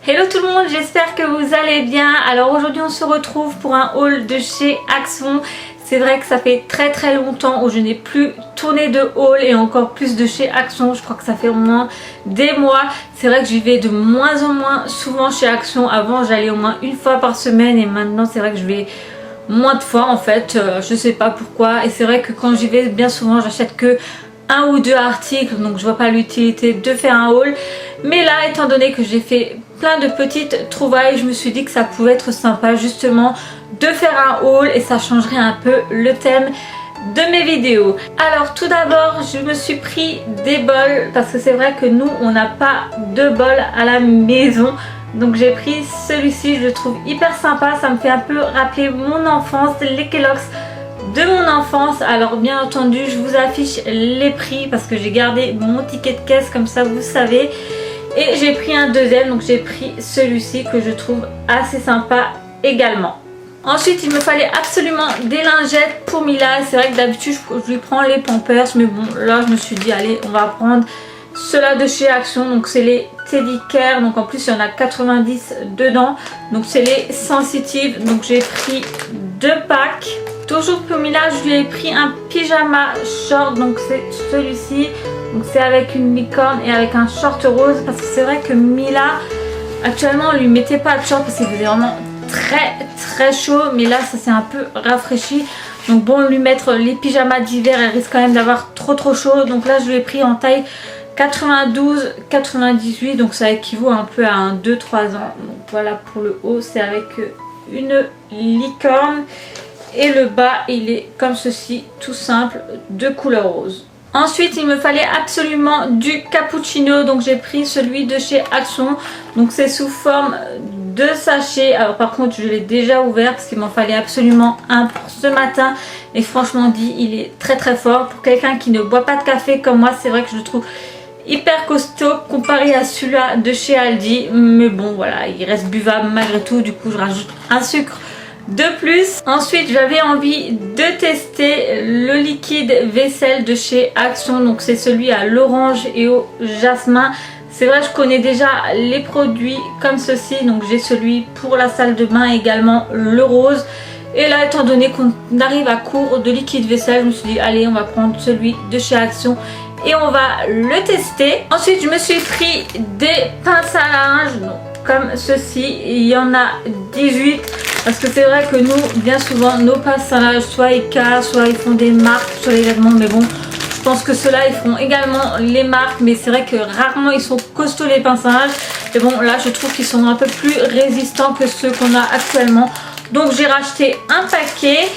Hello tout le monde, j'espère que vous allez bien. Alors aujourd'hui on se retrouve pour un haul de chez Axon. C'est vrai que ça fait très longtemps où je n'ai plus tourné de haul et encore plus de chez Axon. Je crois que ça fait au moins des mois. C'est vrai que j'y vais de moins en moins souvent chez Axon. Avant j'allais au moins une fois par semaine et maintenant c'est vrai que je vais moins de fois en fait. Je sais pas pourquoi. Et c'est vrai que quand j'y vais bien souvent j'achète que un ou deux articles, donc je vois pas l'utilité de faire un haul. Mais là, étant donné que j'ai fait plein de petites trouvailles, je me suis dit que ça pouvait être sympa justement de faire un haul et ça changerait un peu le thème de mes vidéos. Alors tout d'abord je me suis pris des bols parce que c'est vrai que nous on n'a pas de bol à la maison. Donc j'ai pris celui-ci, je le trouve hyper sympa, ça me fait un peu rappeler mon enfance, les Kellogg's de mon enfance. Alors bien entendu je vous affiche les prix parce que j'ai gardé mon ticket de caisse comme ça vous savez. Et j'ai pris un deuxième, donc j'ai pris celui-ci que je trouve assez sympa également. Ensuite il me fallait absolument des lingettes pour Mila. C'est vrai que d'habitude je lui prends les Pampers, mais bon là je me suis dit allez on va prendre ceux-là de chez Action. Donc c'est les Teddy Care, donc en plus il y en a 90 dedans. Donc c'est les Sensitive, donc j'ai pris 2 packs. Toujours pour Mila je lui ai pris un pyjama short, donc c'est celui-ci. Donc c'est avec une licorne et avec un short rose parce que c'est vrai que Mila actuellement on lui mettait pas de short parce qu'il faisait vraiment très chaud, mais là ça s'est un peu rafraîchi. Donc bon, lui mettre les pyjamas d'hiver elle risque quand même d'avoir trop chaud. Donc là je lui ai pris en taille 92-98, donc ça équivaut un peu à un 2-3 ans. Donc voilà pour le haut, c'est avec une licorne et le bas il est comme ceci, tout simple, de couleur rose. Ensuite il me fallait absolument du cappuccino, donc j'ai pris celui de chez Axon. Donc c'est sous forme de sachet. Alors par contre je l'ai déjà ouvert parce qu'il m'en fallait absolument un pour ce matin. Et franchement dit il est très fort. Pour quelqu'un qui ne boit pas de café comme moi, c'est vrai que je le trouve hyper costaud comparé à celui-là de chez Aldi. Mais bon voilà, il reste buvable malgré tout. Du coup je rajoute un sucre de plus. Ensuite j'avais envie de tester le liquide vaisselle de chez Action. Donc c'est celui à l'orange et au jasmin. C'est vrai je connais déjà les produits comme ceci. Donc j'ai celui pour la salle de bain, également le rose. Et là étant donné qu'on arrive à court de liquide vaisselle, je me suis dit allez on va prendre celui de chez Action et on va le tester. Ensuite je me suis pris des pinces à linge, donc, comme ceci. Il y en a 18. Parce que c'est vrai que nous, bien souvent, nos pinces à linge, soit ils cassent, soit ils font des marques sur les vêtements. Mais bon, je pense que ceux-là, ils feront également les marques. Mais c'est vrai que rarement, ils sont costauds les pinces à linge. Et bon, là, je trouve qu'ils sont un peu plus résistants que ceux qu'on a actuellement. Donc, j'ai racheté un paquet.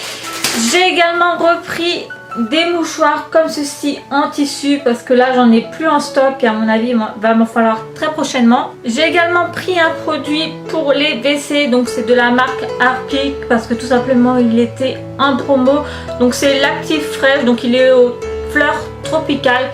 J'ai également repris des mouchoirs comme ceci en tissu parce que là j'en ai plus en stock et à mon avis il va m'en falloir très prochainement. J'ai également pris un produit pour les WC, donc c'est de la marque Harpic parce que tout simplement il était en promo. Donc c'est l'Active Fresh, donc il est aux fleurs tropicales,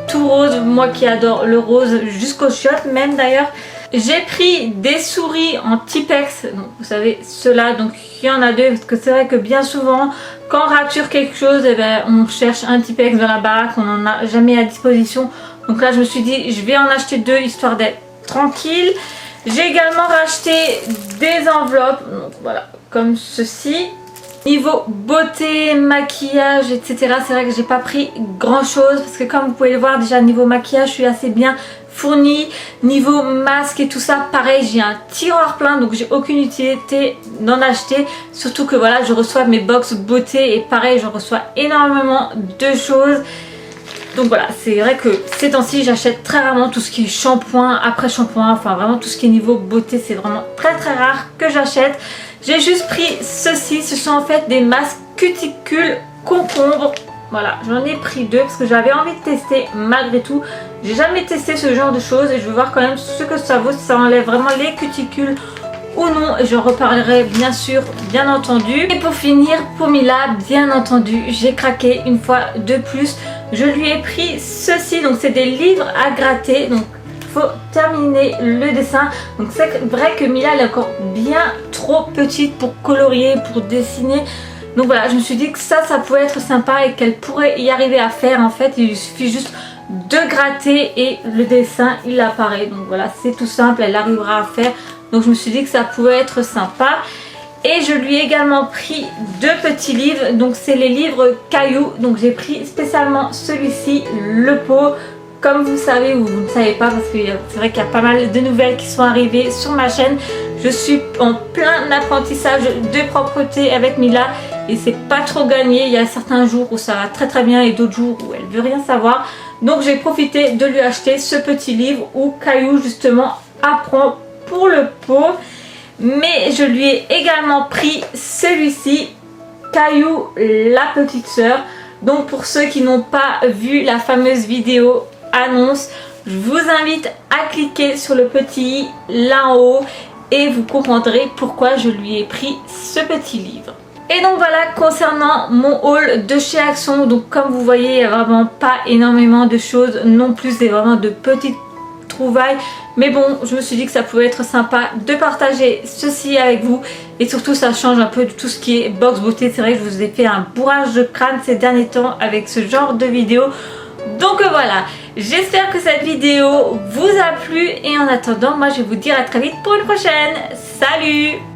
tout rose, moi qui adore le rose jusqu'aux chiottes même d'ailleurs. J'ai pris des souris en Tipex, donc vous savez ceux-là, donc il y en a 2 parce que c'est vrai que bien souvent quand on rature quelque chose, eh ben, on cherche un Tipex dans la baraque, on n'en a jamais à disposition. Donc là je me suis dit je vais en acheter 2 histoire d'être tranquille. J'ai également racheté des enveloppes, donc voilà, comme ceci. Niveau beauté, maquillage, etc. c'est vrai que j'ai pas pris grand chose parce que comme vous pouvez le voir déjà niveau maquillage je suis assez bien fournie. Niveau masque et tout ça pareil, j'ai un tiroir plein donc j'ai aucune utilité d'en acheter. Surtout que voilà je reçois mes box beauté et pareil je reçois énormément de choses. Donc voilà, c'est vrai que ces temps-ci j'achète très rarement tout ce qui est shampoing, après shampoing, enfin vraiment tout ce qui est niveau beauté c'est vraiment très rare que j'achète. J'ai juste pris ceci, ce sont en fait des masques cuticules concombre. Voilà, j'en ai pris 2 parce que j'avais envie de tester malgré tout. J'ai jamais testé ce genre de choses et je veux voir quand même ce que ça vaut, si ça enlève vraiment les cuticules ou non. Et j'en reparlerai bien sûr, bien entendu. Et pour finir, pour Mila, bien entendu, j'ai craqué une fois de plus. Je lui ai pris ceci, donc c'est des livres à gratter. Donc faut terminer le dessin. Donc c'est vrai que Mila elle est encore bien trop petite pour colorier, pour dessiner. Donc voilà, je me suis dit que ça pouvait être sympa et qu'elle pourrait y arriver à faire. En fait il suffit juste de gratter et le dessin il apparaît. Donc voilà, c'est tout simple, elle arrivera à faire. Donc je me suis dit que ça pouvait être sympa. Et je lui ai également pris 2 petits livres, donc c'est les livres Caillou. Donc j'ai pris spécialement celui-ci, Le Pot. Comme vous savez ou vous ne savez pas, parce que c'est vrai qu'il y a pas mal de nouvelles qui sont arrivées sur ma chaîne. Je suis en plein apprentissage de propreté avec Mila et c'est pas trop gagné. Il y a certains jours où ça va très bien et d'autres jours où elle veut rien savoir. Donc j'ai profité de lui acheter ce petit livre où Caillou justement apprend pour le pot. Mais je lui ai également pris celui-ci, Caillou la petite sœur. Donc pour ceux qui n'ont pas vu la fameuse vidéo annonce, je vous invite à cliquer sur le petit i là en haut et vous comprendrez pourquoi je lui ai pris ce petit livre. Et donc voilà, concernant mon haul de chez Action, donc comme vous voyez, il n'y a vraiment pas énormément de choses non plus, c'est vraiment de petites trouvailles. Mais bon, je me suis dit que ça pouvait être sympa de partager ceci avec vous. Et surtout, ça change un peu de tout ce qui est box beauté. C'est vrai que je vous ai fait un bourrage de crâne ces derniers temps avec ce genre de vidéo. Donc voilà, j'espère que cette vidéo vous a plu. Et en attendant, moi je vais vous dire à très vite pour une prochaine. Salut!